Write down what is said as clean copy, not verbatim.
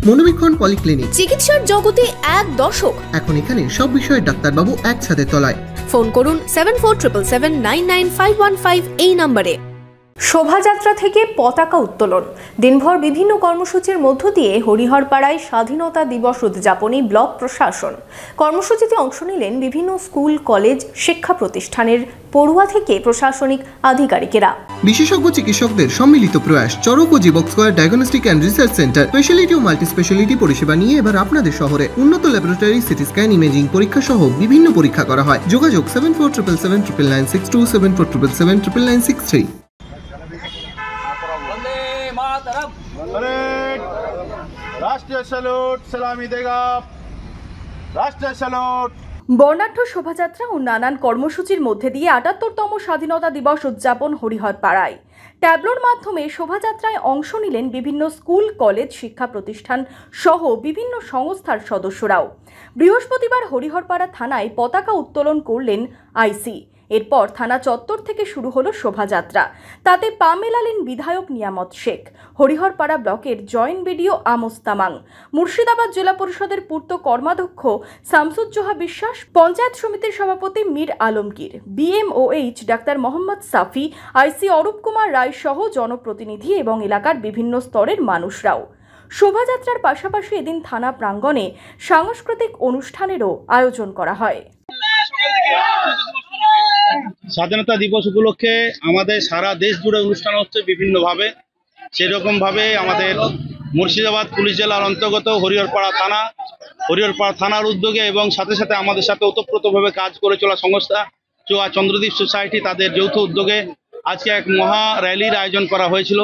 মনোবীক্ষণ polyclinic, চিকিৎসার জগতে এক দশক। এখন এখানে সব বিষয়ে ডাক্তারবাবু এক ছাদের তলায়। ফোন করুন 7477799515 এই নম্বরে। শোভাযাত্রা থেকে পতাকা উত্তোলন, দিনভর বিভিন্ন কর্মসূচির মধ্য দিয়ে হরিহরপাড়ায় স্বাধীনতা দিবস উদযাপনী ব্লক প্রশাসন। কর্মসূচিতে অংশ নিলেন বিভিন্ন স্কুল, কলেজ, শিক্ষা প্রতিষ্ঠানের পড়ুয়া থেকে প্রশাসনিক আধিকারিকেরা। বিশেষজ্ঞ চিকিৎসকদের সম্মিলিত প্রয়াস, চরক ও Jivak square diagnostic and research centre speciality ও মাল্টি স্পেশালিটি পরিষেবা নিয়ে এবার আপনাদের শহরে উন্নত ল্যাবরেটরি, সিটি স্ক্যান, ইমেজিং পরীক্ষা সহ বিভিন্ন পরীক্ষা করা হয়। যোগাযোগ 7477799962, 7477799963। राष्ट्रीय सैल्यूट सलामी देगा राष्ट्रीय सैल्यूट। বর্ণাঢ্য শোভাযাত্রা ও নানান কর্মসূচির মধ্যে দিয়ে ৭৮তম স্বাধীনতা দিবস উদযাপন হরিহরপাড়ায়। ট্যাবলোর মাধ্যমে শোভাযাত্রায় অংশ নিলেন বিভিন্ন স্কুল, কলেজ, শিক্ষা প্রতিষ্ঠান সহ বিভিন্ন সংস্থার সদস্যরাও। বৃহস্পতিবার হরিহরপাড়া থানায় পতাকা উত্তোলন করলেন আইসি। এরপর থানা চত্বর থেকে শুরু হলো শোভাযাত্রা। তাতে পা মেলালেন বিধায়ক নিয়ামত শেখ, হরিহরপাড়া ব্লকের joint BDO Amos Tamang, Murshidabad জেলা পরিষদের পূর্ত কর্মাধ্যক্ষ শামসুজ্জোহা বিশ্বাস, পঞ্চায়েত সমিতির সভাপতি মীর আলমগীর, বিএমওএইচ ডাক্তার মোহাম্মদ সাফি, আইসি অরূপ কুমার রায় সহ জনপ্রতিনিধি এবং এলাকার বিভিন্ন স্তরের মানুষরাও। শোভাযাত্রার পাশাপাশি এদিন থানা প্রাঙ্গণে সাংস্কৃতিক অনুষ্ঠানেরও আয়োজন করা হয়। স্বাধীনতা দিবস উপলক্ষে আমাদের সারা দেশ জুড়ে অনুষ্ঠান হচ্ছে বিভিন্নভাবে। সেরকমভাবে আমাদের মুর্শিদাবাদ পুলিশ জেলার অন্তর্গত হরিহরপাড়া থানার উদ্যোগে এবং সাথে সাথে আমাদের সাথে ওতপ্রোতভাবে কাজ করে চলা সংস্থা চন্দ্রদ্বীপ সোসাইটি, তাদের যৌথ উদ্যোগে আজকে এক মহা র্যালির আয়োজন করা হয়েছিল।